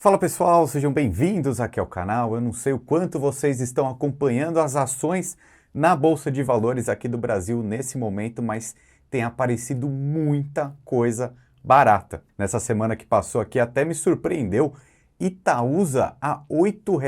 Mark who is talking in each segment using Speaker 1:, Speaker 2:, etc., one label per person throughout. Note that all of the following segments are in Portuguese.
Speaker 1: Fala pessoal, sejam bem-vindos aqui ao canal. Eu não sei o quanto vocês estão acompanhando as ações na Bolsa de Valores aqui do Brasil nesse momento, mas tem aparecido muita coisa barata. Nessa semana que passou aqui até me surpreendeu, Itaúsa a R$ 8.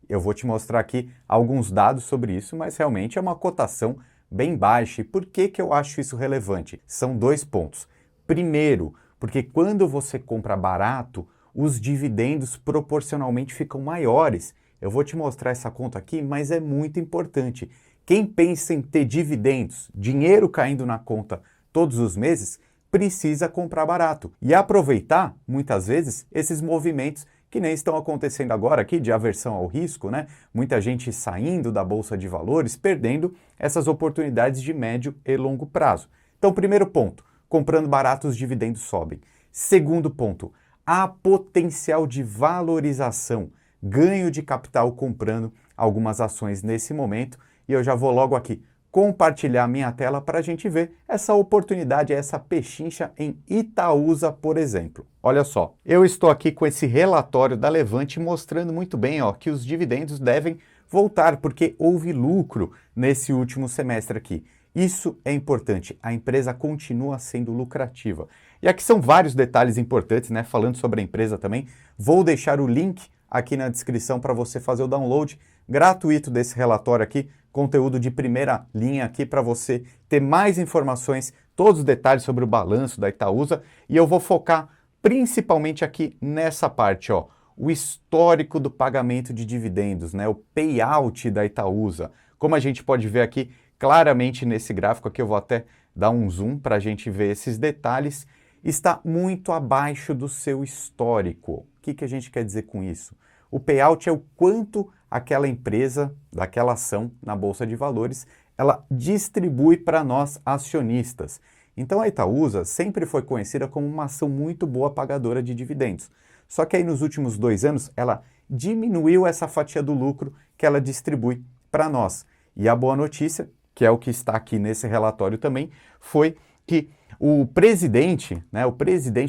Speaker 1: Eu vou te mostrar aqui alguns dados sobre isso, mas realmente é uma cotação bem baixa. E por que eu acho isso relevante? São dois pontos. Primeiro, porque quando você compra barato, os dividendos proporcionalmente ficam maiores. Eu vou te mostrar essa conta aqui, mas é muito importante. Quem pensa em ter dividendos, dinheiro caindo na conta todos os meses, precisa comprar barato e aproveitar, muitas vezes, esses movimentos que nem estão acontecendo agora aqui de aversão ao risco, né? Muita gente saindo da Bolsa de Valores, perdendo essas oportunidades de médio e longo prazo. Então, primeiro ponto, comprando barato os dividendos sobem. Segundo ponto, há potencial de valorização, ganho de capital comprando algumas ações nesse momento. E eu já vou logo aqui compartilhar minha tela para a gente ver essa oportunidade, essa pechincha em Itaúsa, por exemplo. Olha só, eu estou aqui com esse relatório da Levante mostrando muito bem que os dividendos devem voltar, porque houve lucro nesse último semestre aqui. Isso é importante, a empresa continua sendo lucrativa. E aqui são vários detalhes importantes, né? Falando sobre a empresa também. Vou deixar o link aqui na descrição para você fazer o download gratuito desse relatório aqui, conteúdo de primeira linha aqui para você ter mais informações, todos os detalhes sobre o balanço da Itaúsa. E eu vou focar principalmente aqui nessa parte, o histórico do pagamento de dividendos, né? O payout da Itaúsa. Como a gente pode ver aqui claramente nesse gráfico aqui, eu vou até dar um zoom para a gente ver esses detalhes, está muito abaixo do seu histórico. O que a gente quer dizer com isso? O payout é o quanto aquela empresa, daquela ação na Bolsa de Valores, ela distribui para nós acionistas. Então a Itaúsa sempre foi conhecida como uma ação muito boa pagadora de dividendos. Só que aí nos últimos 2 anos ela diminuiu essa fatia do lucro que ela distribui para nós. E a boa notícia, que é o que está aqui nesse relatório também, foi que o presidente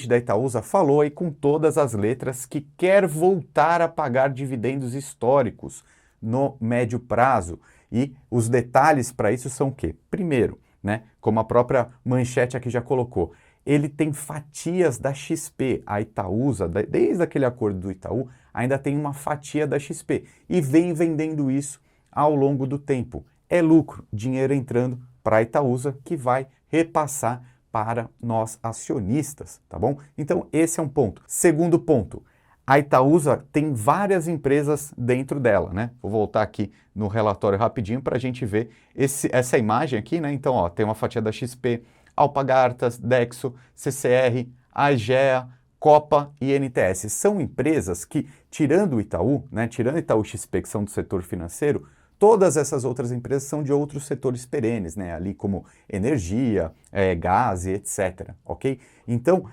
Speaker 1: da Itaúsa falou aí com todas as letras que quer voltar a pagar dividendos históricos no médio prazo. E os detalhes para isso são o quê? Primeiro, né, como a própria manchete aqui já colocou, ele tem fatias da XP. A Itaúsa, desde aquele acordo do Itaú, ainda tem uma fatia da XP e vem vendendo isso ao longo do tempo. É lucro, dinheiro entrando para a Itaúsa que vai repassar para nós acionistas, tá bom? Então esse é um ponto. Segundo ponto, a Itaúsa tem várias empresas dentro dela, né? Vou voltar aqui no relatório rapidinho para a gente ver essa imagem aqui, né? Então, tem uma fatia da XP, Alpargatas, Dexo, CCR, Aegea, Copa e NTS. São empresas que, tirando o Itaú, né? Tirando o Itaú XP, que são do setor financeiro, todas essas outras empresas são de outros setores perenes, né? Ali como energia, gás e etc, ok? Então,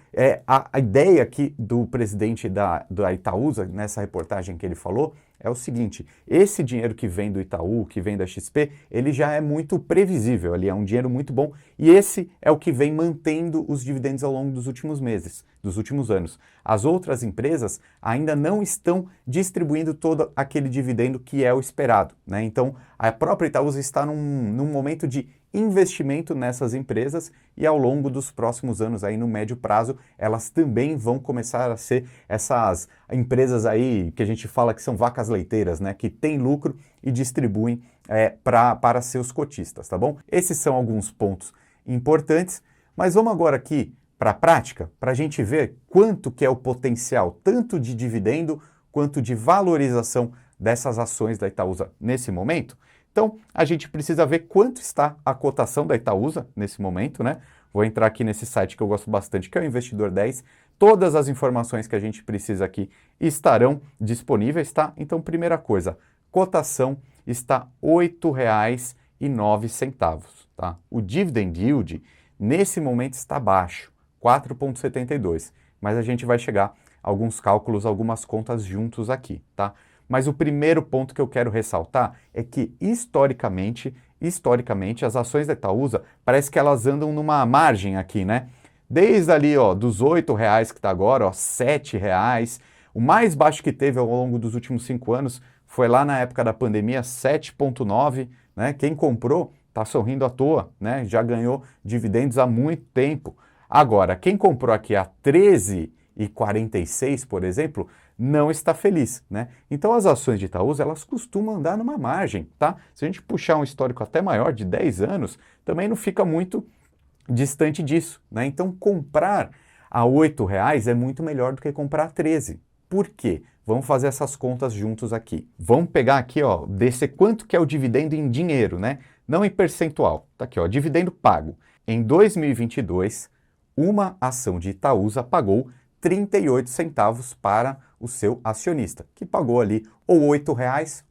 Speaker 1: a ideia aqui do presidente da Itaúsa, nessa reportagem que ele falou, é o seguinte: esse dinheiro que vem do Itaú, que vem da XP, ele já é muito previsível, ali é um dinheiro muito bom, e esse é o que vem mantendo os dividendos ao longo dos últimos meses, dos últimos anos. As outras empresas ainda não estão distribuindo todo aquele dividendo que é o esperado, né? Então, a própria Itaúsa está num momento de investimento nessas empresas e ao longo dos próximos anos, aí no médio prazo, elas também vão começar a ser essas empresas aí que a gente fala que são vacas leiteiras, né? Que têm lucro e distribuem para seus cotistas, tá bom? Esses são alguns pontos importantes, mas vamos agora aqui para a prática, para a gente ver quanto que é o potencial, tanto de dividendo quanto de valorização dessas ações da Itaúsa nesse momento. Então, a gente precisa ver quanto está a cotação da Itaúsa nesse momento, né? Vou entrar aqui nesse site que eu gosto bastante, que é o Investidor 10. Todas as informações que a gente precisa aqui estarão disponíveis, tá? Então, primeira coisa, cotação está R$ 8,09, tá? O dividend yield, nesse momento, está baixo, 4,72, mas a gente vai chegar a alguns cálculos, algumas contas juntos aqui, tá? Mas o primeiro ponto que eu quero ressaltar é que, historicamente, as ações da Itaúsa, parece que elas andam numa margem aqui, né? Desde ali, dos R$ 8 que está agora, R$ 7, O mais baixo que teve ao longo dos últimos 5 anos foi lá na época da pandemia, 7,9, né? Quem comprou está sorrindo à toa, né? Já ganhou dividendos há muito tempo. Agora, quem comprou aqui a 13,46, por exemplo, não está feliz, né? Então as ações de Itaúsa, elas costumam andar numa margem, tá? Se a gente puxar um histórico até maior, de 10 anos, também não fica muito distante disso, né? Então comprar a R$ 8 é muito melhor do que comprar a 13. Por quê? Vamos fazer essas contas juntos aqui. Vamos pegar aqui, ó, descer quanto que é o dividendo em dinheiro, né? Não em percentual. Tá aqui, ó, dividendo pago. Em 2022, uma ação de Itaúsa pagou 38 centavos para o seu acionista, que pagou ali ou R$ 8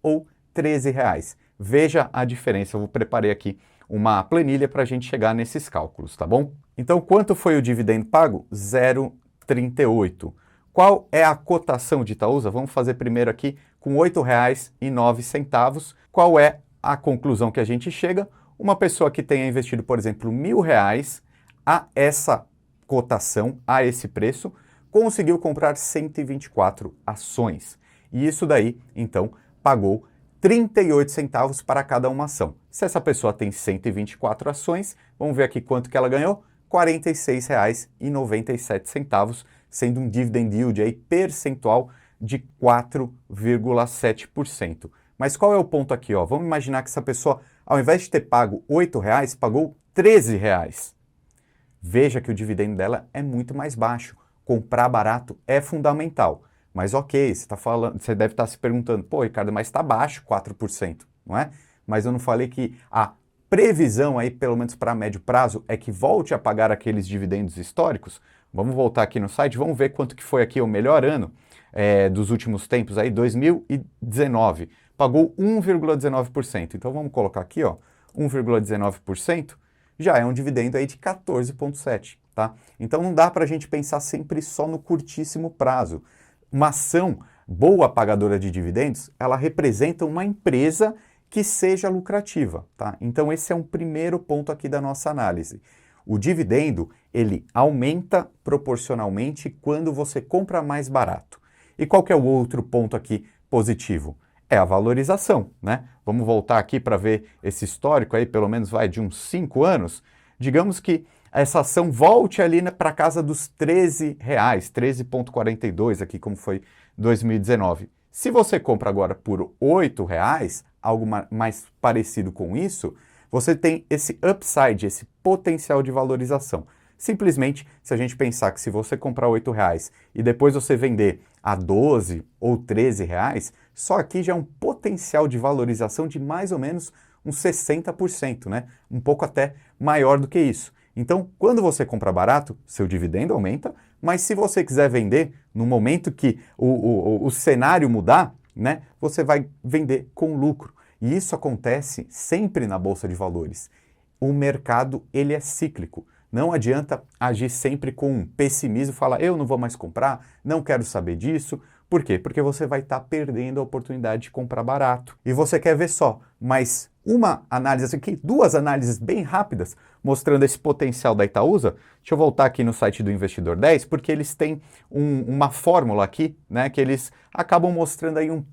Speaker 1: ou R$ 13. Veja a diferença, eu preparei aqui uma planilha para a gente chegar nesses cálculos, tá bom? Então, quanto foi o dividendo pago? 0,38. Qual é a cotação de Itaúsa? Vamos fazer primeiro aqui com R$ 8,09. Qual é a conclusão que a gente chega? Uma pessoa que tenha investido, por exemplo, R$ 1.000 a essa cotação, a esse preço, conseguiu comprar 124 ações. E isso daí, então, pagou 38 centavos para cada uma ação. Se essa pessoa tem 124 ações, vamos ver aqui quanto que ela ganhou? R$ 46,97, sendo um dividend yield aí percentual de 4,7%. Mas qual é o ponto aqui? Ó? Vamos imaginar que essa pessoa, ao invés de ter pago R$ 8, pagou R$ 13. Veja que o dividendo dela é muito mais baixo. Comprar barato é fundamental. Mas ok, você deve estar se perguntando, pô, Ricardo, mas está baixo 4%, não é? Mas eu não falei que a previsão aí, pelo menos para médio prazo, é que volte a pagar aqueles dividendos históricos? Vamos voltar aqui no site, vamos ver quanto que foi aqui o melhor ano dos últimos tempos, aí 2019. Pagou 1,19%. Então vamos colocar aqui, ó, 1,19%, já é um dividendo aí de 14,7%, tá? Então não dá para a gente pensar sempre só no curtíssimo prazo. Uma ação boa pagadora de dividendos, ela representa uma empresa que seja lucrativa, tá? Então esse é um primeiro ponto aqui da nossa análise. O dividendo, ele aumenta proporcionalmente quando você compra mais barato. E qual que é o outro ponto aqui positivo? É a valorização, né? Vamos voltar aqui para ver esse histórico aí, pelo menos vai de uns 5 anos. Digamos que essa ação volte ali para casa dos R$ 13, 13,42 aqui como foi 2019. Se você compra agora por R$ 8, algo mais parecido com isso, você tem esse upside, esse potencial de valorização. Simplesmente, se a gente pensar que se você comprar R$ 8 e depois você vender a 12 ou 13 reais, só aqui já é um potencial de valorização de mais ou menos uns 60%, né? Um pouco até maior do que isso. Então, quando você compra barato, seu dividendo aumenta, mas se você quiser vender no momento que o cenário mudar, né, você vai vender com lucro. E isso acontece sempre na Bolsa de Valores. O mercado, ele é cíclico. Não adianta agir sempre com pessimismo e falar, eu não vou mais comprar, não quero saber disso. Por quê? Porque você vai estar perdendo a oportunidade de comprar barato. E você quer ver só, mas uma análise aqui, duas análises bem rápidas, mostrando esse potencial da Itaúsa. Deixa eu voltar aqui no site do Investidor 10, porque eles têm uma fórmula aqui, né, que eles acabam mostrando aí um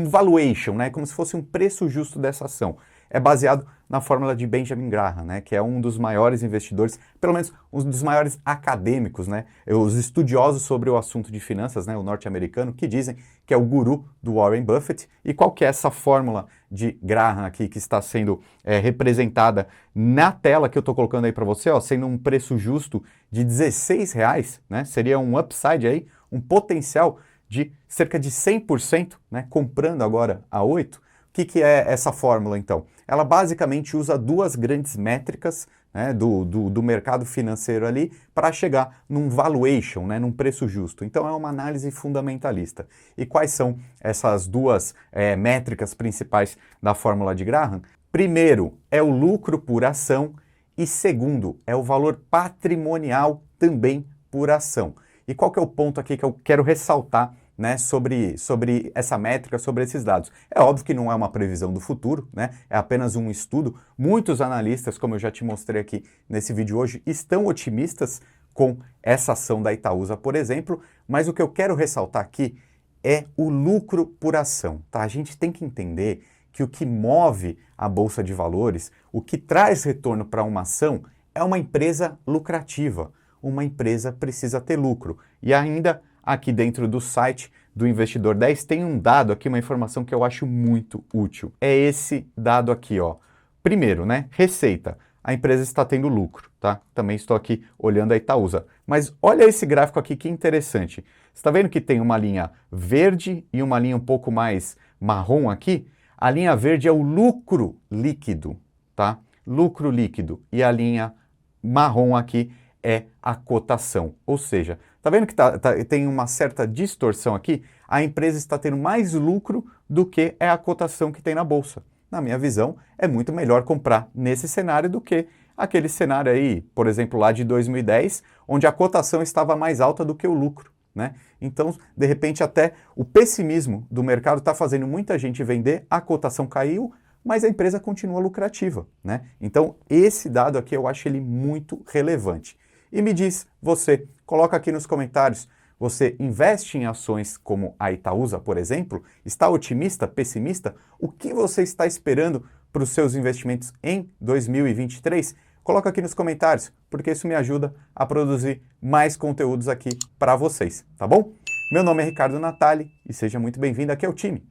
Speaker 1: valuation, né, como se fosse um preço justo dessa ação. É baseado na fórmula de Benjamin Graham, né, que é um dos maiores investidores, pelo menos um dos maiores acadêmicos, né, os estudiosos sobre o assunto de finanças, né, o norte-americano, que dizem que é o guru do Warren Buffett. E qual que é essa fórmula de Graham aqui que está sendo representada na tela que eu estou colocando aí para você, ó, sendo um preço justo de R$16, né, seria um upside aí, um potencial de cerca de 100%, né, comprando agora a 8. O que é essa fórmula, então? Ela basicamente usa duas grandes métricas, né, do mercado financeiro ali para chegar num valuation, né, num preço justo. Então é uma análise fundamentalista. E quais são essas duas métricas principais da fórmula de Graham? Primeiro é o lucro por ação e segundo é o valor patrimonial também por ação. E qual que é o ponto aqui que eu quero ressaltar, né, sobre essa métrica, sobre esses dados? É óbvio que não é uma previsão do futuro, né, é apenas um estudo. Muitos analistas, como eu já te mostrei aqui nesse vídeo hoje, estão otimistas com essa ação da Itaúsa, por exemplo, mas o que eu quero ressaltar aqui é o lucro por ação, tá? A gente tem que entender que o que move a Bolsa de Valores, o que traz retorno para uma ação, é uma empresa lucrativa. Uma empresa precisa ter lucro. E ainda aqui dentro do site do Investidor 10 tem um dado aqui, uma informação que eu acho muito útil. É esse dado aqui, ó. Primeiro, né? Receita. A empresa está tendo lucro, tá? Também estou aqui olhando a Itaúsa. Mas olha esse gráfico aqui que interessante. Você está vendo que tem uma linha verde e uma linha um pouco mais marrom aqui? A linha verde é o lucro líquido, tá? Lucro líquido. E a linha marrom aqui é a cotação. Ou seja, tá vendo que tem uma certa distorção aqui? A empresa está tendo mais lucro do que é a cotação que tem na bolsa. Na minha visão, é muito melhor comprar nesse cenário do que aquele cenário aí, por exemplo, lá de 2010, onde a cotação estava mais alta do que o lucro, né? Então, de repente, até o pessimismo do mercado está fazendo muita gente vender, a cotação caiu, mas a empresa continua lucrativa, né? Então, esse dado aqui eu acho ele muito relevante. E me diz, você, coloca aqui nos comentários, você investe em ações como a Itaúsa, por exemplo? Está otimista, pessimista? O que você está esperando para os seus investimentos em 2023? Coloca aqui nos comentários, porque isso me ajuda a produzir mais conteúdos aqui para vocês, tá bom? Meu nome é Ricardo Natali e seja muito bem-vindo aqui ao time.